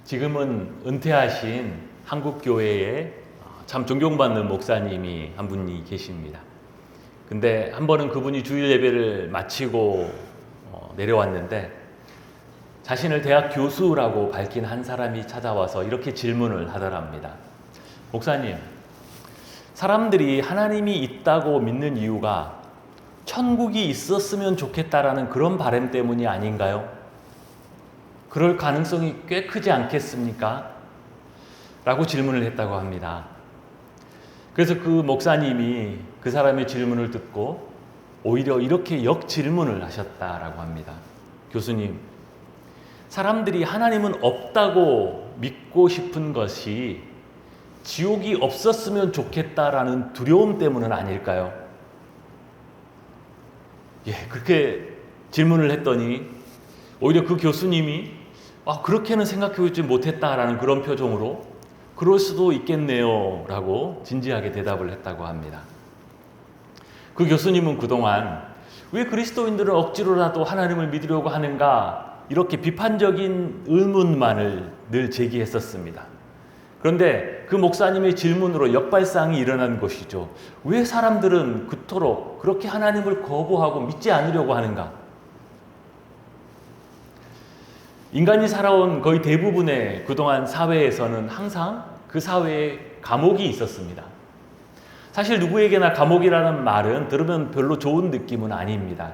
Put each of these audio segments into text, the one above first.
지금은 은퇴하신 한국교회에 참 존경받는 목사님이 한 분이 계십니다. 근데 한 번은 그분이 주일 예배를 마치고 내려왔는데 자신을 대학 교수라고 밝힌 한 사람이 찾아와서 이렇게 질문을 하더랍니다. 목사님, 사람들이 하나님이 있다고 믿는 이유가 천국이 있었으면 좋겠다라는 그런 바람 때문이 아닌가요? 그럴 가능성이 꽤 크지 않겠습니까? 라고 질문을 했다고 합니다. 그래서 그 목사님이 그 사람의 질문을 듣고 오히려 이렇게 역질문을 하셨다라고 합니다. 교수님, 사람들이 하나님은 없다고 믿고 싶은 것이 지옥이 없었으면 좋겠다라는 두려움 때문은 아닐까요? 그렇게 질문을 했더니 오히려 그 교수님이 그렇게는 생각해보지 못했다라는 그런 표정으로 그럴 수도 있겠네요 라고 진지하게 대답을 했다고 합니다. 그 교수님은 그동안 왜 그리스도인들은 억지로라도 하나님을 믿으려고 하는가 이렇게 비판적인 의문만을 늘 제기했었습니다. 그런데 그 목사님의 질문으로 역발상이 일어난 것이죠. 왜 사람들은 그토록 그렇게 하나님을 거부하고 믿지 않으려고 하는가? 인간이 살아온 거의 대부분의 그동안 사회에서는 항상 그 사회에 감옥이 있었습니다. 사실 누구에게나 감옥이라는 말은 들으면 별로 좋은 느낌은 아닙니다.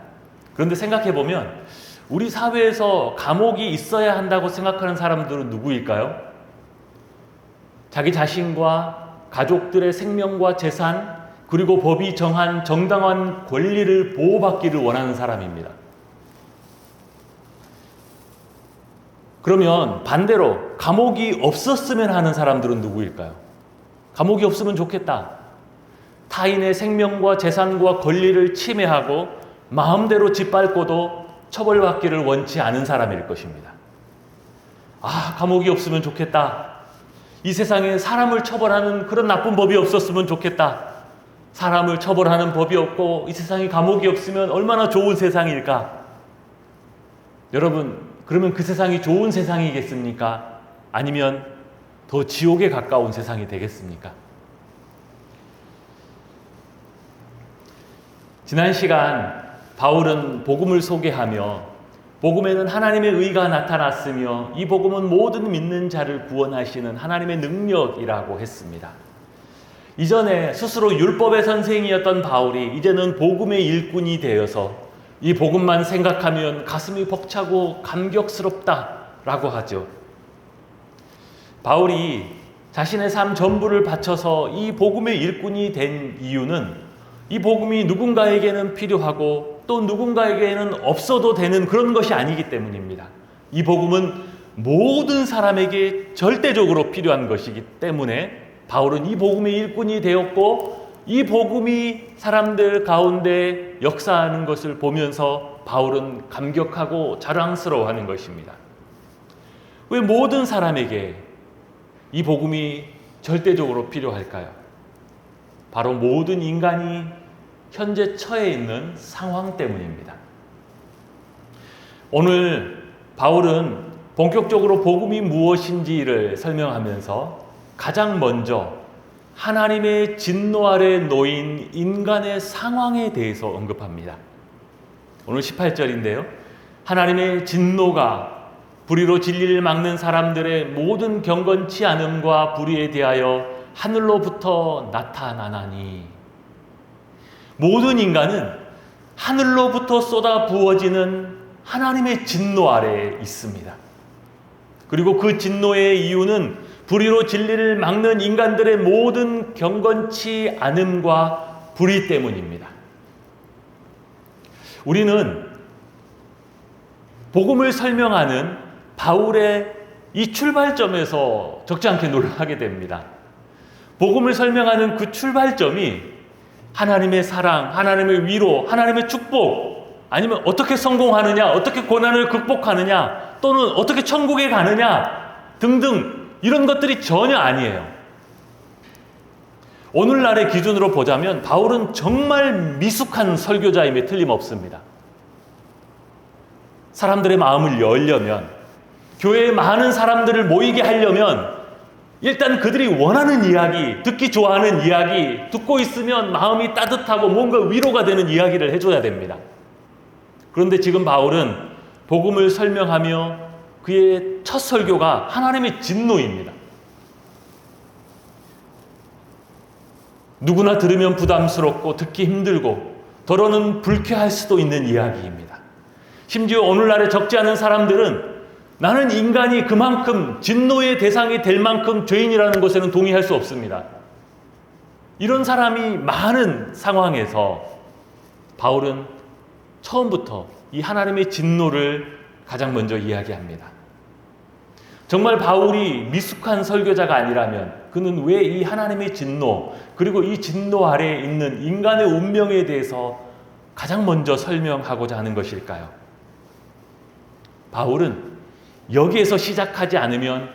그런데 생각해보면 우리 사회에서 감옥이 있어야 한다고 생각하는 사람들은 누구일까요? 자기 자신과 가족들의 생명과 재산 그리고 법이 정한 정당한 권리를 보호받기를 원하는 사람입니다. 그러면 반대로 감옥이 없었으면 하는 사람들은 누구일까요? 감옥이 없으면 좋겠다. 타인의 생명과 재산과 권리를 침해하고 마음대로 짓밟고도 처벌받기를 원치 않은 사람일 것입니다. 감옥이 없으면 좋겠다. 이 세상에 사람을 처벌하는 그런 나쁜 법이 없었으면 좋겠다. 사람을 처벌하는 법이 없고 이 세상에 감옥이 없으면 얼마나 좋은 세상일까? 여러분, 그러면 그 세상이 좋은 세상이겠습니까? 아니면 더 지옥에 가까운 세상이 되겠습니까? 지난 시간 바울은 복음을 소개하며 복음에는 하나님의 의가 나타났으며 이 복음은 모든 믿는 자를 구원하시는 하나님의 능력이라고 했습니다. 이전에 스스로 율법의 선생이었던 바울이 이제는 복음의 일꾼이 되어서 이 복음만 생각하면 가슴이 벅차고 감격스럽다라고 하죠. 바울이 자신의 삶 전부를 바쳐서 이 복음의 일꾼이 된 이유는 이 복음이 누군가에게는 필요하고 또 누군가에게는 없어도 되는 그런 것이 아니기 때문입니다. 이 복음은 모든 사람에게 절대적으로 필요한 것이기 때문에 바울은 이 복음의 일꾼이 되었고 이 복음이 사람들 가운데 역사하는 것을 보면서 바울은 감격하고 자랑스러워하는 것입니다. 왜 모든 사람에게 이 복음이 절대적으로 필요할까요? 바로 모든 인간이 현재 처해 있는 상황 때문입니다. 오늘 바울은 본격적으로 복음이 무엇인지를 설명하면서 가장 먼저 하나님의 진노 아래 놓인 인간의 상황에 대해서 언급합니다. 오늘 18절인데요. 하나님의 진노가 불의로 진리를 막는 사람들의 모든 경건치 않음과 불의에 대하여 하늘로부터 나타나나니. 모든 인간은 하늘로부터 쏟아 부어지는 하나님의 진노 아래에 있습니다. 그리고 그 진노의 이유는 불의로 진리를 막는 인간들의 모든 경건치 않음과 불의 때문입니다. 우리는 복음을 설명하는 바울의 이 출발점에서 적지 않게 놀라게 됩니다. 복음을 설명하는 그 출발점이 하나님의 사랑, 하나님의 위로, 하나님의 축복, 아니면 어떻게 성공하느냐, 어떻게 고난을 극복하느냐, 또는 어떻게 천국에 가느냐 등등 이런 것들이 전혀 아니에요. 오늘날의 기준으로 보자면 바울은 정말 미숙한 설교자임에 틀림없습니다. 사람들의 마음을 열려면, 교회에 많은 사람들을 모이게 하려면 일단 그들이 원하는 이야기, 듣기 좋아하는 이야기, 듣고 있으면 마음이 따뜻하고 뭔가 위로가 되는 이야기를 해줘야 됩니다. 그런데 지금 바울은 복음을 설명하며 그의 첫 설교가 하나님의 진노입니다. 누구나 들으면 부담스럽고 듣기 힘들고 더러는 불쾌할 수도 있는 이야기입니다. 심지어 오늘날에 적지 않은 사람들은 나는 인간이 그만큼 진노의 대상이 될 만큼 죄인이라는 것에는 동의할 수 없습니다. 이런 사람이 많은 상황에서 바울은 처음부터 이 하나님의 진노를 가장 먼저 이야기합니다. 정말 바울이 미숙한 설교자가 아니라면 그는 왜 이 하나님의 진노, 그리고 이 진노 아래에 있는 인간의 운명에 대해서 가장 먼저 설명하고자 하는 것일까요? 바울은 여기에서 시작하지 않으면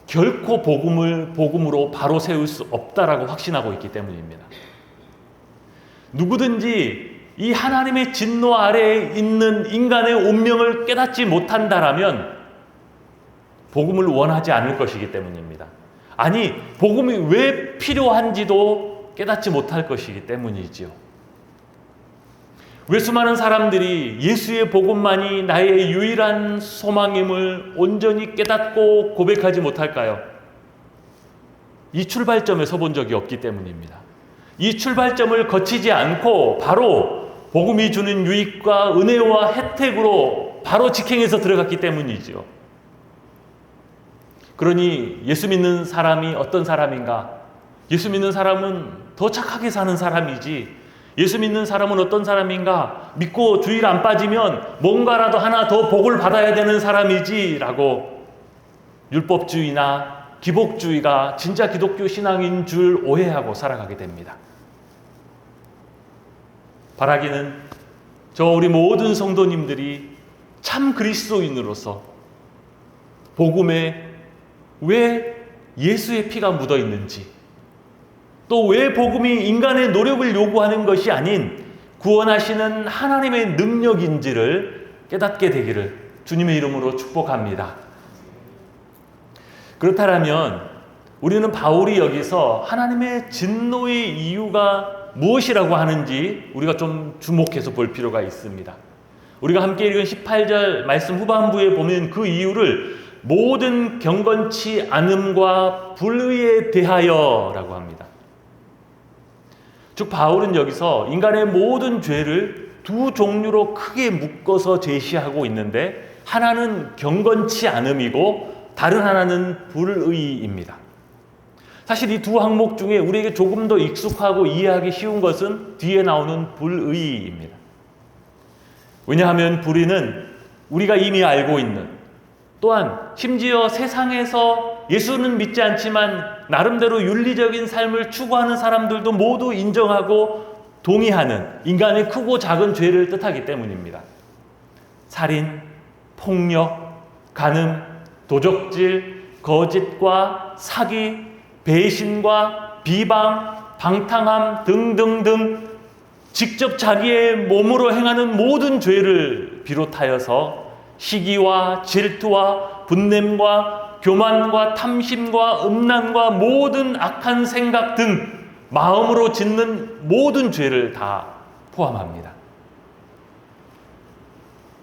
결코 복음을 복음으로 바로 세울 수 없다라고 확신하고 있기 때문입니다. 누구든지 이 하나님의 진노 아래에 있는 인간의 운명을 깨닫지 못한다라면 복음을 원하지 않을 것이기 때문입니다. 아니, 복음이 왜 필요한지도 깨닫지 못할 것이기 때문이지요. 왜 수많은 사람들이 예수의 복음만이 나의 유일한 소망임을 온전히 깨닫고 고백하지 못할까요? 이 출발점에 서본 적이 없기 때문입니다. 이 출발점을 거치지 않고 바로 복음이 주는 유익과 은혜와 혜택으로 바로 직행해서 들어갔기 때문이죠. 그러니 예수 믿는 사람이 어떤 사람인가? 예수 믿는 사람은 더 착하게 사는 사람이지, 예수 믿는 사람은 어떤 사람인가? 믿고 주일 안 빠지면 뭔가라도 하나 더 복을 받아야 되는 사람이지 라고 율법주의나 기복주의가 진짜 기독교 신앙인 줄 오해하고 살아가게 됩니다. 바라기는 저 우리 모든 성도님들이 참 그리스도인으로서 복음에 왜 예수의 피가 묻어 있는지, 또 왜 복음이 인간의 노력을 요구하는 것이 아닌 구원하시는 하나님의 능력인지를 깨닫게 되기를 주님의 이름으로 축복합니다. 그렇다면 우리는 바울이 여기서 하나님의 진노의 이유가 무엇이라고 하는지 우리가 좀 주목해서 볼 필요가 있습니다. 우리가 함께 읽은 18절 말씀 후반부에 보면 그 이유를 모든 경건치 않음과 불의에 대하여 라고 합니다. 즉 바울은 여기서 인간의 모든 죄를 두 종류로 크게 묶어서 제시하고 있는데, 하나는 경건치 않음이고 다른 하나는 불의입니다. 사실 이 두 항목 중에 우리에게 조금 더 익숙하고 이해하기 쉬운 것은 뒤에 나오는 불의입니다. 왜냐하면 불의는 우리가 이미 알고 있는, 또한 심지어 세상에서 예수는 믿지 않지만 나름대로 윤리적인 삶을 추구하는 사람들도 모두 인정하고 동의하는 인간의 크고 작은 죄를 뜻하기 때문입니다. 살인, 폭력, 간음, 도적질, 거짓과 사기, 배신과 비방, 방탕함 등등등 직접 자기의 몸으로 행하는 모든 죄를 비롯하여서 시기와 질투와 분냄과 교만과 탐심과 음란과 모든 악한 생각 등 마음으로 짓는 모든 죄를 다 포함합니다.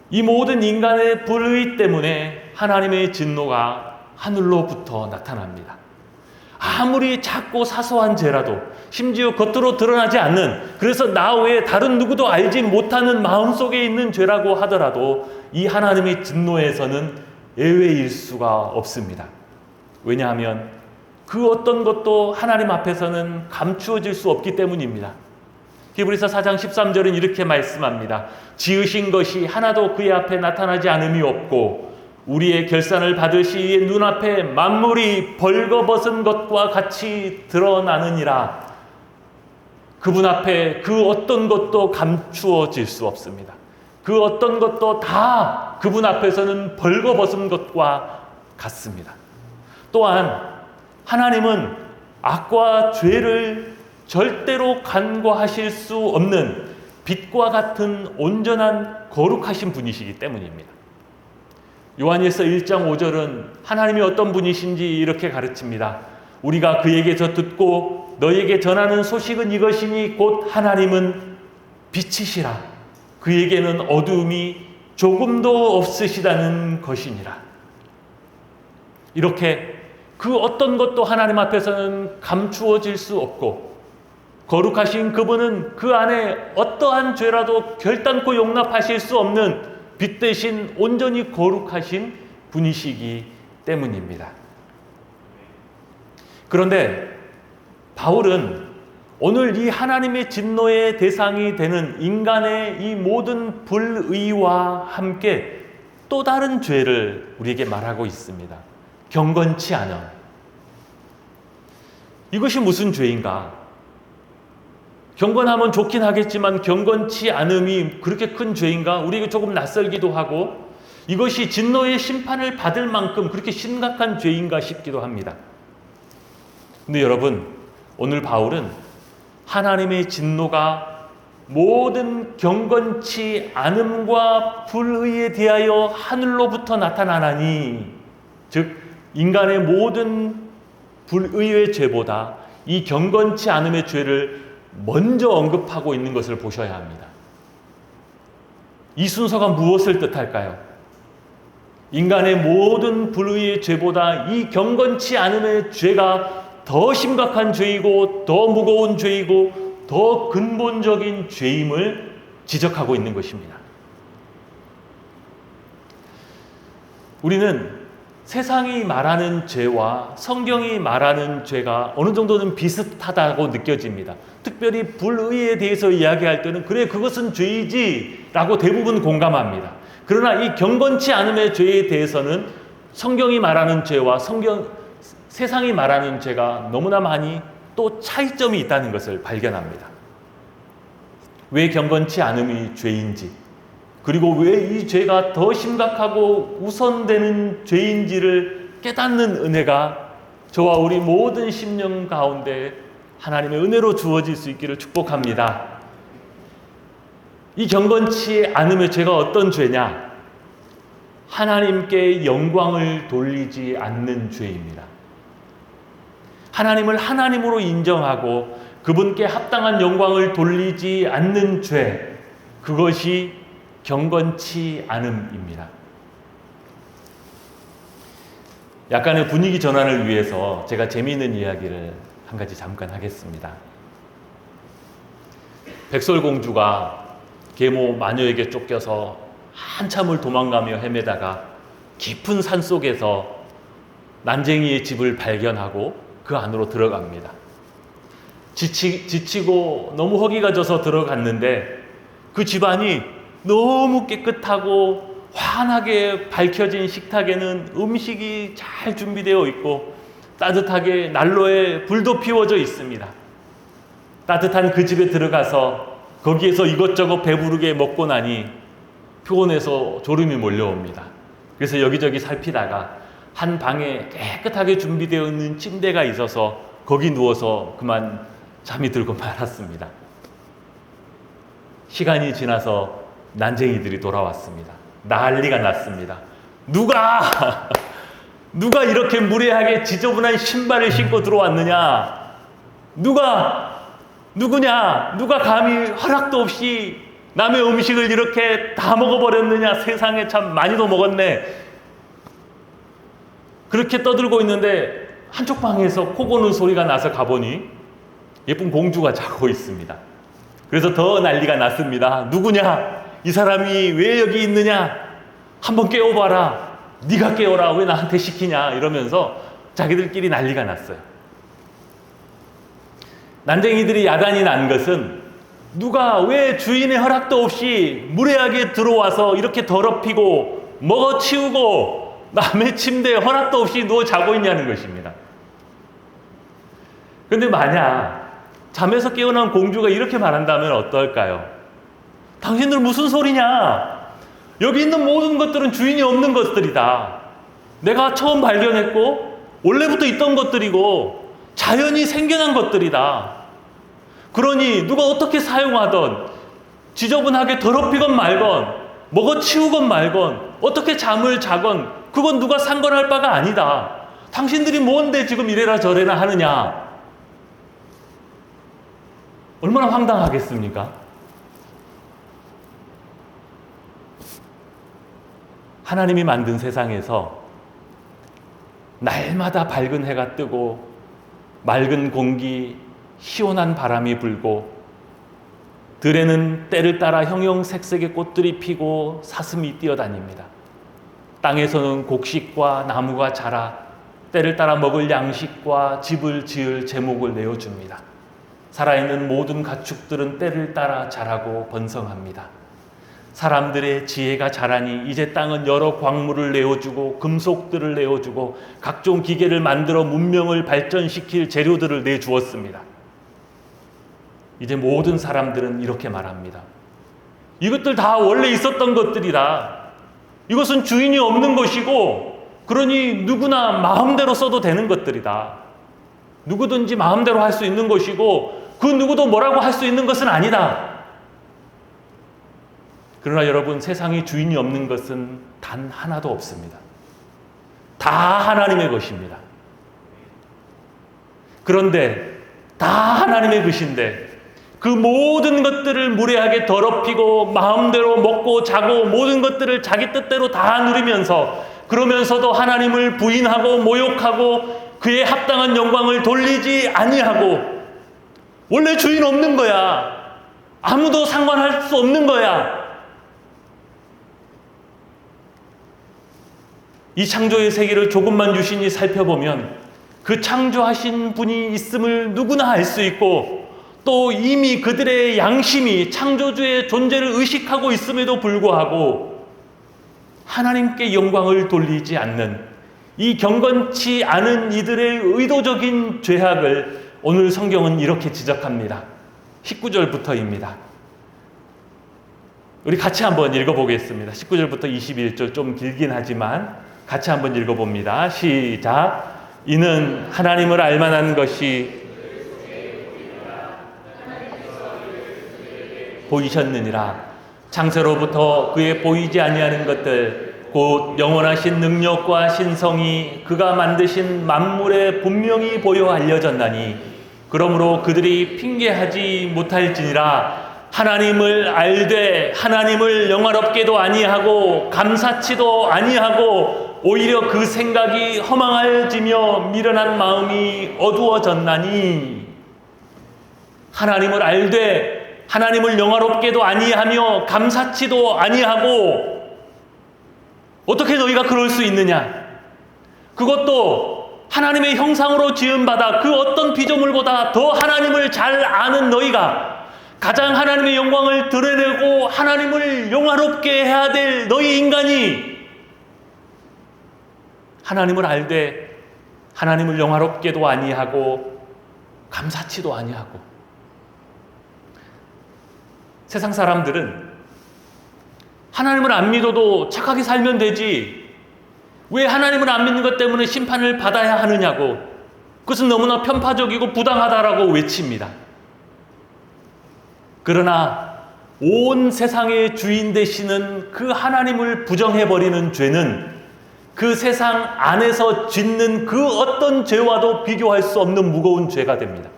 이 모든 인간의 불의 때문에 하나님의 진노가 하늘로부터 나타납니다. 아무리 작고 사소한 죄라도, 심지어 겉으로 드러나지 않는, 그래서 나 외에 다른 누구도 알지 못하는 마음속에 있는 죄라고 하더라도 이 하나님의 진노에서는 예외일 수가 없습니다. 왜냐하면 그 어떤 것도 하나님 앞에서는 감추어질 수 없기 때문입니다. 히브리서 4장 13절은 이렇게 말씀합니다. 지으신 것이 하나도 그의 앞에 나타나지 않음이 없고 우리의 결산을 받을 시에 눈앞에 만물이 벌거벗은 것과 같이 드러나느니라. 그분 앞에 그 어떤 것도 감추어질 수 없습니다. 그 어떤 것도 다 그분 앞에서는 벌거벗은 것과 같습니다. 또한 하나님은 악과 죄를 절대로 간과하실 수 없는 빛과 같은 온전한 거룩하신 분이시기 때문입니다. 요한일서 1장 5절은 하나님이 어떤 분이신지 이렇게 가르칩니다. 우리가 그에게서 듣고 너에게 전하는 소식은 이것이니 곧 하나님은 빛이시라. 그에게는 어두움이 조금도 없으시다는 것이니라. 이렇게 그 어떤 것도 하나님 앞에서는 감추어질 수 없고, 거룩하신 그분은 그 안에 어떠한 죄라도 결단코 용납하실 수 없는 빛 대신 온전히 거룩하신 분이시기 때문입니다. 그런데 바울은 오늘 이 하나님의 진노의 대상이 되는 인간의 이 모든 불의와 함께 또 다른 죄를 우리에게 말하고 있습니다. 경건치 않음. 이것이 무슨 죄인가? 경건하면 좋긴 하겠지만 경건치 않음이 그렇게 큰 죄인가? 우리에게 조금 낯설기도 하고, 이것이 진노의 심판을 받을 만큼 그렇게 심각한 죄인가 싶기도 합니다. 근데 여러분, 오늘 바울은 하나님의 진노가 모든 경건치 않음과 불의에 대하여 하늘로부터 나타나나니, 즉 인간의 모든 불의의 죄보다 이 경건치 않음의 죄를 먼저 언급하고 있는 것을 보셔야 합니다. 이 순서가 무엇을 뜻할까요? 인간의 모든 불의의 죄보다 이 경건치 않음의 죄가 더 심각한 죄이고 더 무거운 죄이고 더 근본적인 죄임을 지적하고 있는 것입니다. 우리는 세상이 말하는 죄와 성경이 말하는 죄가 어느 정도는 비슷하다고 느껴집니다. 특별히 불의에 대해서 이야기할 때는 그래, 그것은 죄이지 라고 대부분 공감합니다. 그러나 이 경건치 않음의 죄에 대해서는 성경이 말하는 죄와 세상이 말하는 죄가 너무나 많이 또 차이점이 있다는 것을 발견합니다. 왜 경건치 않음이 죄인지, 그리고 왜 이 죄가 더 심각하고 우선되는 죄인지를 깨닫는 은혜가 저와 우리 모든 심령 가운데 하나님의 은혜로 주어질 수 있기를 축복합니다. 이 경건치 않음의 죄가 어떤 죄냐? 하나님께 영광을 돌리지 않는 죄입니다. 하나님을 하나님으로 인정하고 그분께 합당한 영광을 돌리지 않는 죄, 그것이 경건치 않음입니다. 약간의 분위기 전환을 위해서 제가 재미있는 이야기를 한 가지 잠깐 하겠습니다. 백설공주가 계모 마녀에게 쫓겨서 한참을 도망가며 헤매다가 깊은 산 속에서 난쟁이의 집을 발견하고 그 안으로 들어갑니다. 지치고 너무 허기가 져서 들어갔는데 그 집안이 너무 깨끗하고 환하게 밝혀진 식탁에는 음식이 잘 준비되어 있고 따뜻하게 난로에 불도 피워져 있습니다. 따뜻한 그 집에 들어가서 거기에서 이것저것 배부르게 먹고 나니 피곤해서 졸음이 몰려옵니다. 그래서 여기저기 살피다가 한 방에 깨끗하게 준비되어 있는 침대가 있어서 거기 누워서 그만 잠이 들고 말았습니다. 시간이 지나서 난쟁이들이 돌아왔습니다. 난리가 났습니다. 누가 이렇게 무례하게 지저분한 신발을 신고 들어왔느냐? 누구냐? 누가 감히 허락도 없이 남의 음식을 이렇게 다 먹어버렸느냐? 세상에 참 많이도 먹었네. 그렇게 떠들고 있는데 한쪽 방에서 코 고는 소리가 나서 가보니 예쁜 공주가 자고 있습니다. 그래서 더 난리가 났습니다. 누구냐? 이 사람이 왜 여기 있느냐? 한번 깨워봐라. 네가 깨워라. 왜 나한테 시키냐? 이러면서 자기들끼리 난리가 났어요. 난쟁이들이 야단이 난 것은 누가 왜 주인의 허락도 없이 무례하게 들어와서 이렇게 더럽히고 먹어치우고 남의 침대에 허락도 없이 누워 자고 있냐는 것입니다. 그런데 만약 잠에서 깨어난 공주가 이렇게 말한다면 어떨까요? 당신들 무슨 소리냐? 여기 있는 모든 것들은 주인이 없는 것들이다. 내가 처음 발견했고 원래부터 있던 것들이고 자연이 생겨난 것들이다. 그러니 누가 어떻게 사용하던 지저분하게 더럽히건 말건 먹어치우건 말건 어떻게 잠을 자건 그건 누가 상관할 바가 아니다. 당신들이 뭔데 지금 이래라 저래라 하느냐. 얼마나 황당하겠습니까? 하나님이 만든 세상에서 날마다 밝은 해가 뜨고 맑은 공기, 시원한 바람이 불고 들에는 때를 따라 형형색색의 꽃들이 피고 사슴이 뛰어다닙니다. 땅에서는 곡식과 나무가 자라 때를 따라 먹을 양식과 집을 지을 제목을 내어줍니다. 살아있는 모든 가축들은 때를 따라 자라고 번성합니다. 사람들의 지혜가 자라니 이제 땅은 여러 광물을 내어주고 금속들을 내어주고 각종 기계를 만들어 문명을 발전시킬 재료들을 내주었습니다. 이제 모든 사람들은 이렇게 말합니다. 이것들 다 원래 있었던 것들이다. 이것은 주인이 없는 것이고 그러니 누구나 마음대로 써도 되는 것들이다. 누구든지 마음대로 할 수 있는 것이고 그 누구도 뭐라고 할 수 있는 것은 아니다. 그러나 여러분, 세상에 주인이 없는 것은 단 하나도 없습니다. 다 하나님의 것입니다. 그런데 다 하나님의 것인데 그 모든 것들을 무례하게 더럽히고 마음대로 먹고 자고 모든 것들을 자기 뜻대로 다 누리면서 그러면서도 하나님을 부인하고 모욕하고 그의 합당한 영광을 돌리지 아니하고 원래 주인 없는 거야. 아무도 상관할 수 없는 거야. 이 창조의 세계를 조금만 유심히 살펴보면 그 창조하신 분이 있음을 누구나 알 수 있고 또 이미 그들의 양심이 창조주의 존재를 의식하고 있음에도 불구하고 하나님께 영광을 돌리지 않는 이 경건치 않은 이들의 의도적인 죄악을 오늘 성경은 이렇게 지적합니다. 19절부터입니다. 우리 같이 한번 읽어보겠습니다. 19절부터 21절 좀 길긴 하지만 같이 한번 읽어봅니다. 시작. 이는 하나님을 알만한 것이 보이셨느니라. 창세로부터 그의 보이지 아니하는 것들 곧 영원하신 능력과 신성이 그가 만드신 만물에 분명히 보여 알려졌나니 그러므로 그들이 핑계하지 못할지니라. 하나님을 알되 하나님을 영화롭게도 아니하고 감사치도 아니하고 오히려 그 생각이 허망해지며 미련한 마음이 어두워졌나니. 하나님을 알되 하나님을 영화롭게도 아니하며 감사치도 아니하고 어떻게 너희가 그럴 수 있느냐? 그것도 하나님의 형상으로 지음받아 그 어떤 피조물보다 더 하나님을 잘 아는 너희가 가장 하나님의 영광을 드러내고 하나님을 영화롭게 해야 될 너희 인간이 하나님을 알되 하나님을 영화롭게도 아니하고 감사치도 아니하고. 세상 사람들은 하나님을 안 믿어도 착하게 살면 되지 왜 하나님을 안 믿는 것 때문에 심판을 받아야 하느냐고, 그것은 너무나 편파적이고 부당하다라고 외칩니다. 그러나 온 세상의 주인 되시는 그 하나님을 부정해버리는 죄는 그 세상 안에서 짓는 그 어떤 죄와도 비교할 수 없는 무거운 죄가 됩니다.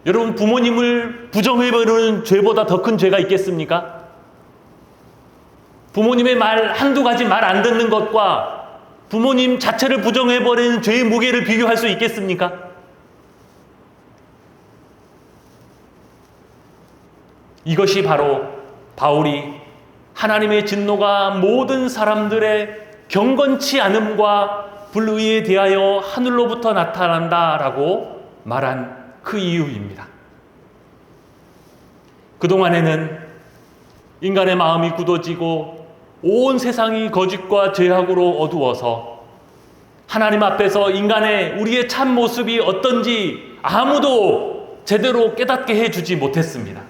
여러분, 부모님을 부정해버리는 죄보다 더 큰 죄가 있겠습니까? 부모님의 말 한두 가지 말 안 듣는 것과 부모님 자체를 부정해버리는 죄의 무게를 비교할 수 있겠습니까? 이것이 바로 바울이 하나님의 진노가 모든 사람들의 경건치 않음과 불의에 대하여 하늘로부터 나타난다라고 말한 그 이유입니다. 그동안에는 인간의 마음이 굳어지고 온 세상이 거짓과 죄악으로 어두워서 하나님 앞에서 인간의 우리의 참 모습이 어떤지 아무도 제대로 깨닫게 해주지 못했습니다.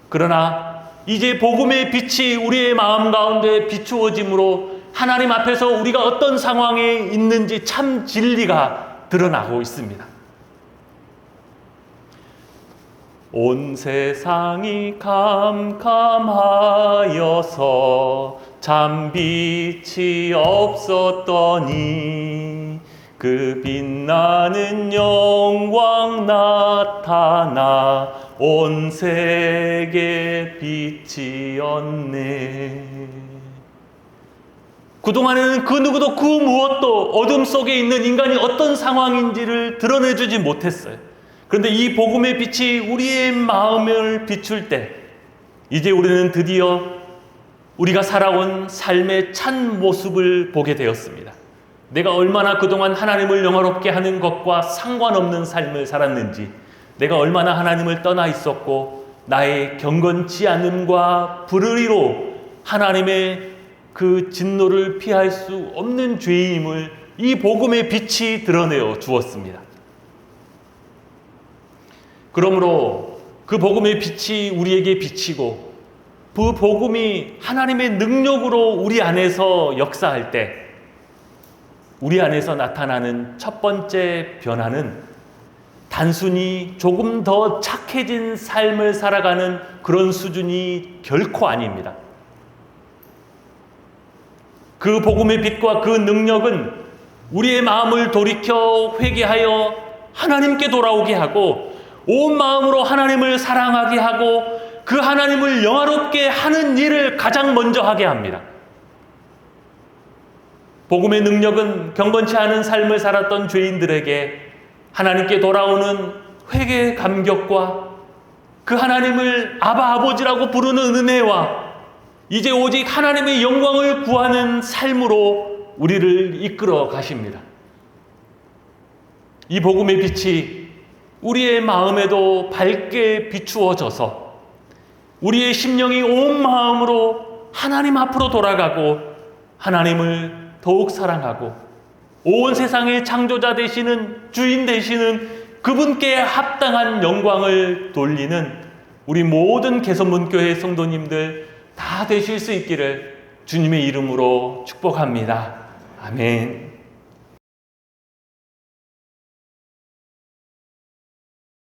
그러나 이제 복음의 빛이 우리의 마음 가운데 비추어짐으로 하나님 앞에서 우리가 어떤 상황에 있는지 참 진리가 드러나고 있습니다. 온 세상이 캄캄하여서 참 빛이 없었더니 그 빛나는 영광 나타나 온 세계 빛이었네. 그동안에는 그 누구도 그 무엇도 어둠 속에 있는 인간이 어떤 상황인지를 드러내주지 못했어요. 그런데 이 복음의 빛이 우리의 마음을 비출 때 이제 우리는 드디어 우리가 살아온 삶의 참 모습을 보게 되었습니다. 내가 얼마나 그동안 하나님을 영화롭게 하는 것과 상관없는 삶을 살았는지, 내가 얼마나 하나님을 떠나 있었고 나의 경건치 않음과 불의로 하나님의 그 진노를 피할 수 없는 죄임을 이 복음의 빛이 드러내어 주었습니다. 그러므로 그 복음의 빛이 우리에게 비치고 그 복음이 하나님의 능력으로 우리 안에서 역사할 때 우리 안에서 나타나는 첫 번째 변화는 단순히 조금 더 착해진 삶을 살아가는 그런 수준이 결코 아닙니다. 그 복음의 빛과 그 능력은 우리의 마음을 돌이켜 회개하여 하나님께 돌아오게 하고 온 마음으로 하나님을 사랑하게 하고 그 하나님을 영화롭게 하는 일을 가장 먼저 하게 합니다. 복음의 능력은 경건치 않은 삶을 살았던 죄인들에게 하나님께 돌아오는 회개의 감격과 그 하나님을 아바 아버지라고 부르는 은혜와 이제 오직 하나님의 영광을 구하는 삶으로 우리를 이끌어 가십니다. 이 복음의 빛이 우리의 마음에도 밝게 비추어져서 우리의 심령이 온 마음으로 하나님 앞으로 돌아가고 하나님을 더욱 사랑하고 온 세상의 창조자 되시는 주인 되시는 그분께 합당한 영광을 돌리는 우리 모든 개선문교회 성도님들 다 되실 수 있기를 주님의 이름으로 축복합니다. 아멘.